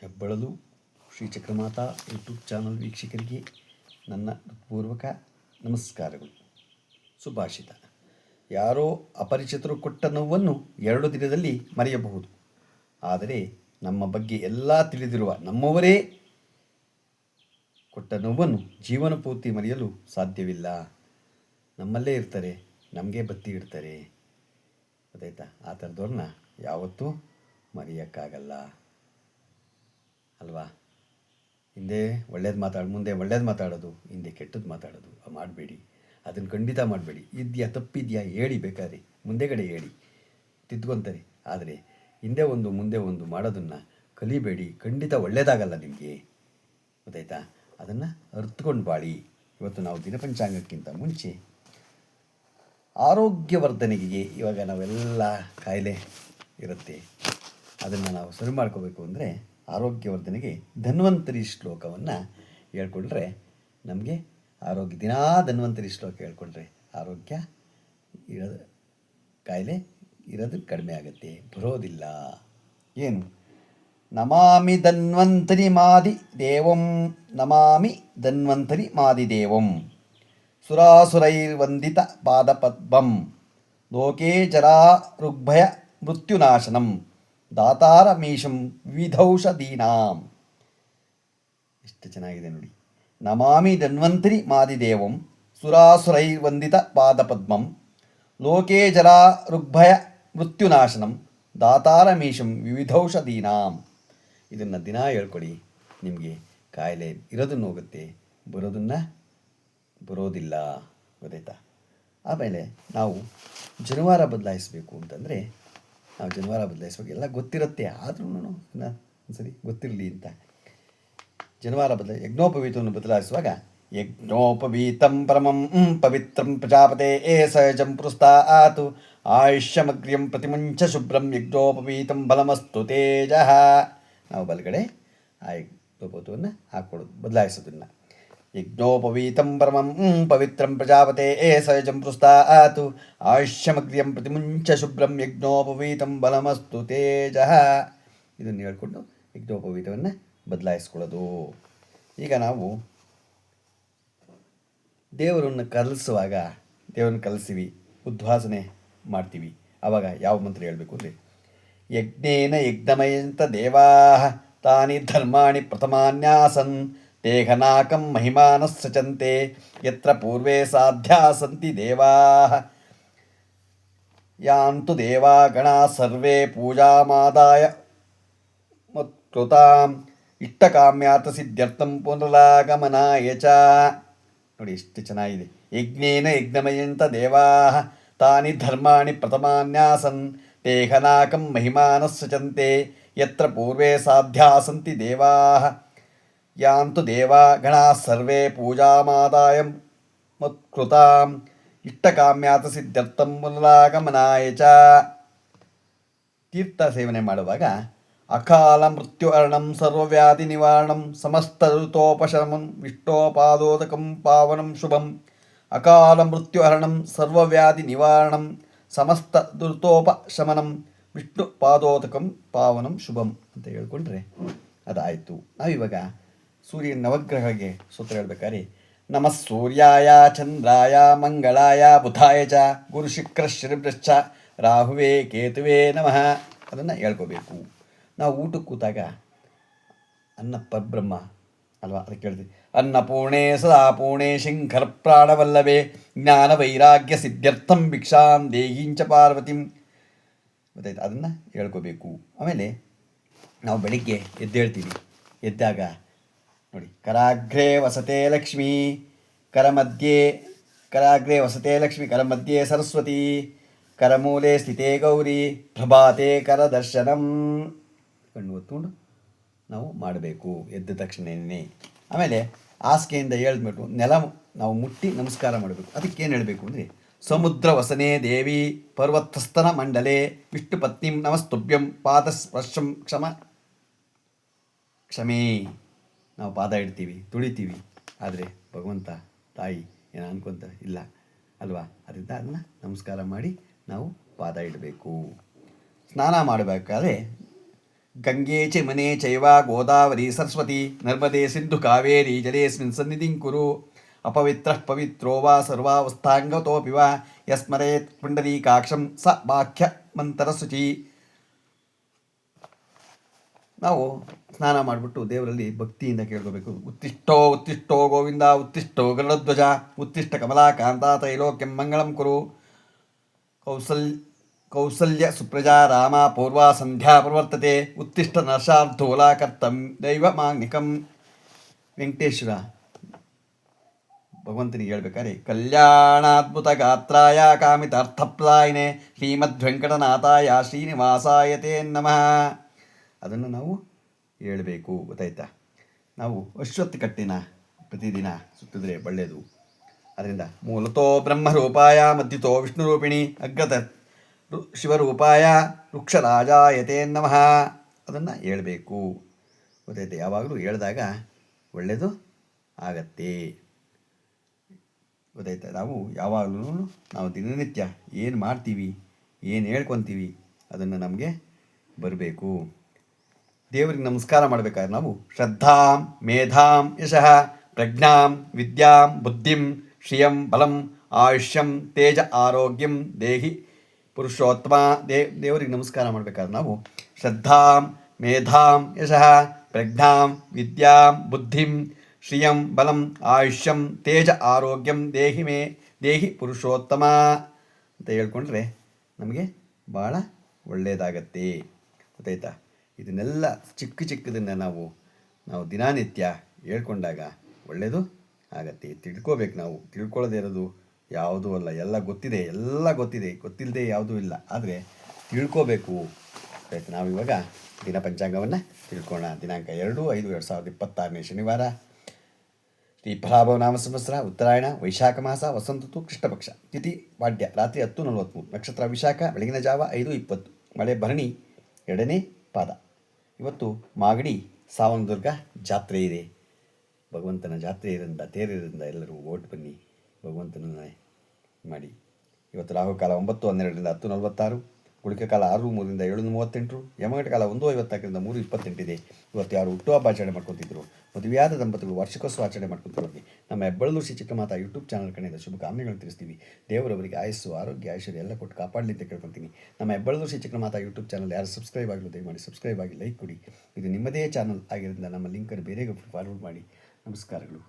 ಹೆಬ್ಬಳಲು Shri Chakramata YouTube channel ವೀಕ್ಷಕರಿಗೆ ನನ್ನ ಪೂರ್ವಕ ನಮಸ್ಕಾರಗಳು. ಸುಭಾಷಿತ: ಯಾರೋ ಅಪರಿಚಿತರು ಕೊಟ್ಟ ನೋವನ್ನು 2 ದಿನದಲ್ಲಿ ಮರೆಯಬಹುದು, ಆದರೆ ನಮ್ಮ ಬಗ್ಗೆ ಎಲ್ಲ ತಿಳಿದಿರುವ ನಮ್ಮವರೇ ಕೊಟ್ಟ ನೋವನ್ನು ಜೀವನ ಪೂರ್ತಿ ಮರೆಯಲು ಸಾಧ್ಯವಿಲ್ಲ. ನಮ್ಮಲ್ಲೇ ಇರ್ತಾರೆ, ನಮಗೆ ಬತ್ತಿ ಇಡ್ತಾರೆ. ಗೊತ್ತಾಯ್ತಾ? ಆ ಥರದವ್ರನ್ನ ಯಾವತ್ತೂ ಮರೆಯೋಕ್ಕಾಗಲ್ಲ ಅಲ್ವಾ? ಹಿಂದೆ ಮುಂದೆ ಒಳ್ಳೇದು ಮಾತಾಡೋದು, ಹಿಂದೆ ಕೆಟ್ಟದ್ದು ಮಾತಾಡೋದು ಮಾಡಬೇಡಿ. ಅದನ್ನು ಖಂಡಿತ ಮಾಡಬೇಡಿ. ಇದೆಯಾ ತಪ್ಪಿದೆಯಾ ಹೇಳಿ, ಬೇಕಾದ್ರೆ ಮುಂದೆಗಡೆ ಹೇಳಿ, ತಿದ್ದುಕೊಂತಾರೆ. ಆದರೆ ಹಿಂದೆ ಒಂದು ಮುಂದೆ ಒಂದು ಮಾಡೋದನ್ನು ಕಲಿಬೇಡಿ. ಖಂಡಿತ ಒಳ್ಳೆಯದಾಗಲ್ಲ ನಿಮಗೆ. ಗೊತ್ತಾಯ್ತಾ? ಅದನ್ನು ಅರ್ಥಕೊಂಡು ಬಾಳಿ. ಇವತ್ತು ನಾವು ದಿನಪಂಚಾಂಗಕ್ಕಿಂತ ಮುಂಚೆ ಆರೋಗ್ಯವರ್ಧನೆಗೆ, ಇವಾಗ ನಾವೆಲ್ಲ ಕಾಯಿಲೆ ಇರುತ್ತೆ, ಅದನ್ನು ನಾವು ಸರಿ ಮಾಡ್ಕೋಬೇಕು ಅಂದರೆ ಆರೋಗ್ಯವರ್ಧನೆಗೆ ಧನ್ವಂತರಿ ಶ್ಲೋಕವನ್ನು ಹೇಳ್ಕೊಂಡ್ರೆ ನಮಗೆ ಆರೋಗ್ಯ, ದಿನಾ ಧನ್ವಂತರಿ ಶ್ಲೋಕ ಹೇಳ್ಕೊಂಡ್ರೆ ಆರೋಗ್ಯ ಇರೋದು, ಕಾಯಿಲೆ ಇರೋದು ಕಡಿಮೆ ಆಗುತ್ತೆ, ಬರೋದಿಲ್ಲ. ಏನು? ನಮಾಮಿ ಧನ್ವಂತರಿ ಮಾದಿ ದೇವಂ, ನಮಾಮಿ ಧನ್ವಂತರಿ ಮಾದಿ ದೇವಂ, ಸುರಾಸುರೈರ್ವಂದಿತ ಪಾದಪದ್ಮಂ, ಲೋಕೇ ಜರಾ ಋಗ್ಭಯ ಮೃತ್ಯುನಾಶನಂ, ದಾತಾರಮೀಶಂ ವಿವಿಧೌಷಧೀನಾಂ. ಎಷ್ಟು ಚೆನ್ನಾಗಿದೆ ನೋಡಿ. ನಮಾಮಿ ಧನ್ವಂತರಿ ಮಾದಿದೇವಂ, ಸುರಾಸುರೈರ್ವಂದಿತ ಪಾದಪದ್ಮಂ, ಲೋಕೇ ಜರಾ ಋಗ್ಭಯ ಮೃತ್ಯುನಾಶನಂ, ದಾತಾರಮೀಶಂ ವಿವಿಧೌಷಧೀನಾಂ. ಇದನ್ನು ದಿನ ಹೇಳ್ಕೊಳ್ಳಿ. ನಿಮಗೆ ಕಾಯಿಲೆ ಇರೋದನ್ನು ಹೋಗುತ್ತೆ, ಬರೋದನ್ನು ಬರೋದಿಲ್ಲ. ಗೊತ್ತಾಯ್ತಾ? ಆಮೇಲೆ ನಾವು ಜನವಾರ ಬದಲಾಯಿಸಬೇಕು ಅಂತಂದರೆ ನಾವು ಜನವಾರ ಬದಲಾಯಿಸುವಾಗ ಎಲ್ಲ ಗೊತ್ತಿರುತ್ತೆ, ಆದ್ರೂ ಒಂದ್ಸರಿ ಗೊತ್ತಿರಲಿ ಅಂತ ಜನವಾರ ಯಜ್ಞೋಪವೀತವನ್ನು ಬದಲಾಯಿಸುವಾಗ ಯಜ್ಞೋಪವೀತಂ ಪರಮಂ ಪವಿತ್ರಂ ಪ್ರಜಾಪತೆ ಸಹಜಂ ಪುರಸ್ತಾತ್ ಆಯುಷ್ಯಮಗ್ರ್ಯಂ ಪ್ರತಿಮುಂಚ ಶುಭ್ರಂ ಯಜ್ಞೋಪವೀತಂ ಬಲಮಸ್ತು ತೇಜ. ನಾವು ಬಲಗಡೆ ಆ ಯಜ್ಞೋಪವೀತವನ್ನು ಹಾಕ್ಕೊಡೋದು, ಬದಲಾಯಿಸೋದನ್ನು. ಯಜ್ಞೋಪವೀತಂ ಪರಮಂ ಪವಿತ್ರಂ ಪ್ರಜಾಪತೆ ಸಹಜಂ ಪುರಸ್ತಾತ್ ಆಯುಷ್ಯಮಗ್ರ್ಯಂ ಪ್ರತಿಮುಂಚ ಶುಭ್ರಂ ಯಜ್ಞೋಪವೀತಂ ಬಲಮಸ್ತು ತೇಜ. ಇದನ್ನು ಹೇಳ್ಕೊಂಡು ಯಜ್ಞೋಪವೀತವನ್ನು ಬದಲಾಯಿಸ್ಕೊಳ್ಳೋದು. ಈಗ ನಾವು ದೇವರನ್ನು ಕಲಿಸುವಾಗ, ದೇವರನ್ನು ಕಲಿಸಿವಿ, ಉದ್ವಾಸನೆ ಮಾಡ್ತೀವಿ, ಆವಾಗ ಯಾವ ಮಂತ್ರ ಹೇಳಬೇಕು ಅಂದರೆ ಯಜ್ಞೇನ ಯಜ್ಞಮಯಂತ ದೇವಾ ತಾನಿ ಧರ್ಮಾಣಿ ಪ್ರಥಮಾನ್ಯಾಸನ್ ದೇಹನಾಕಂ ಮಹಿಮಾನಃ ಸಚಂತೆ ಯತ್ರ ಪೂರ್ವೇ ಸಾಧ್ಯಾ ಸಂತಿ ದೇವಾಃ ಯಾಂತು ದೇವಾ ಗಣಾ ಸರ್ವೇ ಪೂಜಾಮಾದಾಯ ಮತ್ಕೃತಾಂ ಇಷ್ಟಕಾಮ್ಯಾರ್ಥ ಸಿದ್ಧ್ಯರ್ಥಂ ಪುನರಾಗಮನಾಯ ಚ. ನೋಡಿ ಎಷ್ಟು ಚೆನ್ನಾಗಿದೆ. ಯಜ್ಞೇನ ಯಜ್ಞಮಯಂತ ದೇವಾಃ ತಾನಿ ಧರ್ಮಾಣಿ ಪ್ರಥಮಾನ್ಯಾಸನ್ ದೇಹನಾಕಂ ಮಹಿಮಾನಃ ಸಚಂತೆ ಯತ್ರ ಪೂರ್ವೇ ಸಾಧ್ಯಾ ಸಂತಿ ದೇವಾಃ ಯಾಂತು ದೇವಾ ಗಣಾ ಸರ್ವೇ ಪೂಜಾಮಾದಾಯ ಮತ್ಕೃತಾಂ ಇಷ್ಟಕಾಮ್ಯಾರ್ಥ ಸಿದ್ಧ್ಯರ್ಥಂ ಪುನರಾಗಮನಾಯ ಚ. ತೀರ್ಥ ಸೇವನೆ ಮಾಡುವಾಗ ಅಕಾಲ ಮೃತ್ಯು ಅರ್ಣಂ ಸರ್ವವ್ಯಾಧಿ ನಿವಾರಣಂ ಸಮಸ್ತ ಋತೋಪಶಮಂ ವಿಷ್ಣೋಪಾದೋದಕಂ ಪಾವನಂ ಶುಭಂ. ಅಕಾಲ ಮೃತ್ಯು ಹರಣಂ ಸರ್ವವ್ಯಾಧಿ ನಿವಾರಣಂ ಸಮಸ್ತ ದುರ್ತೋಪಶಮನಂ ವಿಷ್ಣು ಪಾದೋದಕಂ ಪಾವನಂ ಶುಭಂ ಅಂತ ಹೇಳ್ಕೊಂಡ್ರೆ ಅದಾಯಿತು. ನಾವಿವಾಗ ಸೂರ್ಯನ ನವಗ್ರಹಗಳಿಗೆ ಸೂತ್ರ ಹೇಳ್ಬೇಕಾದ್ರೆ ನಮಃ ಸೂರ್ಯಾಯ ಚಂದ್ರಾಯ ಮಂಗಳಾಯ ಬುಧಾಯ ಚ ಗುರು ಶುಕ್ರ ಶನಿಭ್ಯಶ್ಚ ರಾಹುವೇ ಕೇತುವೇ ನಮಃ. ಅದನ್ನು ಹೇಳ್ಕೋಬೇಕು. ನಾವು ಊಟಕ್ಕೆ ಕೂತಾಗ ಅನ್ನ ಪರಬ್ರಹ್ಮ ಅಲ್ವಾ, ಅದಕ್ಕೆ ಹೇಳ್ತೀವಿ ಅನ್ನಪೂರ್ಣೆ ಸದಾ ಪೂರ್ಣೆ ಶಂಕರ ಪ್ರಾಣವಲ್ಲಭೆ ಜ್ಞಾನ ವೈರಾಗ್ಯ ಸಿದ್ಧ್ಯರ್ಥಂ ಭಿಕ್ಷಾಂ ದೇಹೀಂಚ ಪಾರ್ವತಿಂ. ಗೊತ್ತಾಯ್ತು? ಅದನ್ನು ಹೇಳ್ಕೋಬೇಕು. ಆಮೇಲೆ ನಾವು ಬೆಳಿಗ್ಗೆ ಎದ್ದೇಳ್ತೀವಿ. ಎದ್ದಾಗ ನೋಡಿ, ಕರಾಗ್ರೇ ವಸತೆ ಲಕ್ಷ್ಮೀ ಕರಾಗ್ರೇ ವಸತೆ ಲಕ್ಷ್ಮಿ ಕರಮಧ್ಯೆ ಸರಸ್ವತಿ ಕರಮೂಲೆ ಸ್ಥಿತೇ ಗೌರಿ ಪ್ರಭಾತೆ ಕರದರ್ಶನಂ. ಕಣ್ಣು ಹೊತ್ಕೊಂಡು ನಾವು ಮಾಡಬೇಕು ಎದ್ದ ತಕ್ಷಣನೇ. ಆಮೇಲೆ ಹಾಸಿಗೆಯಿಂದ ಹೇಳ್ಬಿಟ್ಟು ನೆಲ ನಾವು ಮುಟ್ಟಿ ನಮಸ್ಕಾರ ಮಾಡಬೇಕು. ಅದಕ್ಕೇನು ಹೇಳಬೇಕು ಅಂದರೆ ಸಮುದ್ರ ವಸನೆ ದೇವಿ ಪರ್ವತಸ್ಥನ ಮಂಡಲೆ ವಿಷ್ಣು ಪತ್ನಿಂ ನಮಸ್ತುಭ್ಯಂ ಪಾದಸ್ಪರ್ಶಂ ಕ್ಷಮೇ. ನಾವು ಪಾದ ಇಡ್ತೀವಿ, ತುಳಿತೀವಿ, ಆದರೆ ಭಗವಂತ ತಾಯಿ ಏನು ಅನ್ಕೊಂತ ಇಲ್ಲ ಅಲ್ವಾ? ಅದರಿಂದ ಅದನ್ನು ನಮಸ್ಕಾರ ಮಾಡಿ ನಾವು ಪಾದ ಇಡಬೇಕು. ಸ್ನಾನ ಮಾಡಬೇಕಾದ್ರೆ ಗಂಗೆ ಚಮನೆ ಚೈವ ಗೋದಾವರಿ ಸರಸ್ವತಿ ನರ್ಮದೆ ಸಿಂಧು ಕಾವೇರಿ ಜಲೇಸ್ಮಿನ್ ಸನ್ನಿಧಿಂ ಕುರು ಅಪವಿತ್ರಃ ಪವಿತ್ರೋ ವಾ ಸರ್ವಾವಸ್ಥಾಂಗತೋಪಿ ವಾ ಯಸ್ಮರೇತ್ ಪುಂಡರೀಕಾಕ್ಷಂ ಸ ಬಾಖ್ಯ ಮಂತರಶುಚಿ. ನಾವು ಸ್ನಾನ ಮಾಡಿಬಿಟ್ಟು ದೇವರಲ್ಲಿ ಭಕ್ತಿಯಿಂದ ಕೇಳ್ಕೋಬೇಕು. ಉತ್ತಿಷ್ಟೋ ಉತ್ತಿಷ್ಟೋ ಗೋವಿಂದ ಉತ್ತಿಷ್ಟೋ ಗರುಡಧ್ವಜ ಉತ್ತಿಷ್ಟ ಕಮಲಾಕಾಂತ ತ್ರೈಲೋಕ್ಯಂ ಮಂಗಳಂ ಕುರು. ಕೌಸಲ್ಯ ಸುಪ್ರಜಾ ರಾಮ ಪೂರ್ವಾ ಸಂಧ್ಯಾ ಪ್ರವರ್ತತೆ ಉತ್ತಿಷ್ಟ ನಶಾರ್ಧೂಲ ಕರ್ತಂ ದೈವಮಾಗ್ನಿಕಂ. ವೆಂಕಟೇಶ್ವರ ಭಗವಂತನಿಗೆ ಹೇಳ್ಬೇಕಾದ್ರೆ ಕಲ್ಯಾಣಾದ್ಭುತ ಗಾತ್ರಾಯ ಕಾಮಿತಾರ್ಥಪ್ರಾಯಿನೇ ಶ್ರೀಮದ್ವೆಂಕಟನಾಥಾಯ ಶ್ರೀನಿವಾಸಾಯ ತೇ ನಮಃ. ಅದನ್ನು ನಾವು ಹೇಳಬೇಕು, ಗೊತ್ತಾಯ್ತಾ. ನಾವು ಅಶ್ವತ್ಥ ಕಟ್ಟಿನ ಪ್ರತಿದಿನ ಸುತ್ತಿದ್ರೆ ಒಳ್ಳೆಯದು. ಅದರಿಂದ ಮೂಲತೋ ಬ್ರಹ್ಮರೂಪಾಯ ಮಧ್ಯತೋ ವಿಷ್ಣುರೂಪಿಣಿ ಅಗ್ರತ ಶಿವರೂಪಾಯ ವೃಕ್ಷರಾಜಾಯತೆ ನಮಃ. ಅದನ್ನು ಹೇಳಬೇಕು, ಗೊತ್ತಾಯ್ತು. ಯಾವಾಗಲೂ ಹೇಳಿದಾಗ ಒಳ್ಳೆಯದು ಆಗತ್ತೆ, ಗೊತ್ತಾಯ್ತಾ. ನಾವು ಯಾವಾಗಲೂ ನಾವು ದಿನನಿತ್ಯ ಏನು ಮಾಡ್ತೀವಿ, ಏನು ಹೇಳ್ಕೊತೀವಿ ಅದನ್ನು ನಮಗೆ ಬರಬೇಕು. ದೇವರಿಗೆ ನಮಸ್ಕಾರ ಮಾಡಬೇಕಾದ್ರೆ ನಾವು ಶ್ರದ್ಧಾಂ ಮೇಧಾಂ ಯಶಃ ಪ್ರಜ್ಞಾಂ ವಿದ್ಯಾಂ ಬುದ್ಧಿಂ ಶ್ರಿಯಂ ಬಲಂ ಆಯುಷ್ಯಂ ತೇಜ ಆರೋಗ್ಯಂ ದೇಹಿ ಪುರುಷೋತ್ತಮ. ದೇವರಿಗೆ ನಮಸ್ಕಾರ ಮಾಡಬೇಕಾದ್ರೆ ನಾವು ಶ್ರದ್ಧಾಂ ಮೇಧಾಂ ಯಶಃ ಪ್ರಜ್ಞಾಂ ವಿದ್ಯಾಂ ಬುದ್ಧಿಂ ಶ್ರಿಯಂ ಬಲಂ ಆಯುಷ್ಯಂ ತೇಜ ಆರೋಗ್ಯಂ ದೇಹಿ ಪುರುಷೋತ್ತಮ ಅಂತ ಹೇಳ್ಕೊಂಡ್ರೆ ನಮಗೆ ಭಾಳ ಒಳ್ಳೆಯದಾಗತ್ತೆ, ಗೊತ್ತಾಯ್ತಾ. ಇದನ್ನೆಲ್ಲ ಚಿಕ್ಕದನ್ನು ನಾವು ದಿನನಿತ್ಯ ಹೇಳ್ಕೊಂಡಾಗ ಒಳ್ಳೆಯದು ಆಗತ್ತೆ. ತಿಳ್ಕೋಬೇಕು. ನಾವು ತಿಳ್ಕೊಳ್ಳೋದೇ ಇರೋದು ಯಾವುದೂ ಅಲ್ಲ, ಎಲ್ಲ ಗೊತ್ತಿದೆ, ಗೊತ್ತಿಲ್ಲದೆ ಯಾವುದೂ ಇಲ್ಲ. ಆದರೆ ತಿಳ್ಕೋಬೇಕು, ಆಯ್ತು. ನಾವಿವಾಗ ದಿನ ಪಂಚಾಂಗವನ್ನು ತಿಳ್ಕೊಳ್ಳೋಣ. ದಿನಾಂಕ 2/5/2026 ಶನಿವಾರ, ಶ್ರೀ ಫಲಾಭವ ನಾಮ ಸಂವತ್ಸರ, ಉತ್ತರಾಯಣ, ವೈಶಾಖ ಮಾಸ, ವಸಂತ ಋತು, ಕೃಷ್ಣಪಕ್ಷ, ತಿಥಿ ವಾಡ್ಯ, ರಾತ್ರಿ 10:43, ನಕ್ಷತ್ರ ವಿಶಾಖ, ಬೆಳಗಿನ ಜಾವ 5:20, ಮಳೆ ಭರಣಿ 2ನೇ ಪಾದ. ಇವತ್ತು ಮಾಗಡಿ ಸಾವನದುರ್ಗ ಜಾತ್ರೆ ಇದೆ. ಭಗವಂತನ ಜಾತ್ರೆ ಇರೋದ್ರಿಂದ, ತೇರಿರೋದ್ರಿಂದ ಎಲ್ಲರೂ ಓಟ್ ಬನ್ನಿ, ಭಗವಂತನನ್ನೇ ಮಾಡಿ. ಇವತ್ತು ರಾಹುಕಾಲ 9:12 10:46, ಗುಳಿಕ ಕಾಲ 6:03 7:38, ಯಮಗಂಟ ಕಾಲ 1:54 3:28 ಇದೆ. ಇವತ್ತು ಯಾರು ಹುಟ್ಟುಹಬ್ಬ ಆಚರಣೆ ಮಾಡ್ಕೊತಿದ್ರು, ಮದುವೆಯಾದ ದಂಪತಿಗಳು ವಾರ್ಷಿಕೋತ್ಸವ ಆಚರಣೆ ಮಾಡ್ಕೊತಿರೋರಿಗೆ ನಮ್ಮ ಹೆಬ್ಬಳೂರು ಶ್ರೀ ಚಿಕ್ಕಮಾತಾ ಯೂಟ್ಯೂಬ್ ಚಾನಲ್ ಕಡೆಯಿಂದ ಶುಭಕಾಮನೆಗಳನ್ನು ತಿಳಿಸ್ತೀವಿ. ದೇವರವರಿಗೆ ಆಯಸ್ಸು ಆರೋಗ್ಯ ಐಶ್ವರ್ಯ ಎಲ್ಲ ಕೊಟ್ಟು ಕಾಪಾಡಲಿ ಅಂತ ಕೇಳ್ಕೊತೀನಿ. ನಮ್ಮ ಹೆಬ್ಬಳೂರು ಶ್ರೀ ಚಿಕ್ಕಮಾತಾ ಯೂಟ್ಯೂಬ್ ಚಾನಲ್ ಯಾರು ಸಬ್ಸ್ಕ್ರೈಬ್ ಆಗಲು ದಯಮಾಡಿ ಸಬ್ಸ್ಕ್ರೈಬ್ ಆಗಿ ಲೈಕ್ ಕೊಡಿ. ಇದು ನಿಮ್ಮದೇ ಚಾನಲ್ ಆಗಿರೋದ್ರಿಂದ ನಮ್ಮ ಲಿಂಕನ್ನು ಬೇರೆಗೆ ಫಾರ್ವರ್ಡ್ ಮಾಡಿ. ನಮಸ್ಕಾರಗಳು.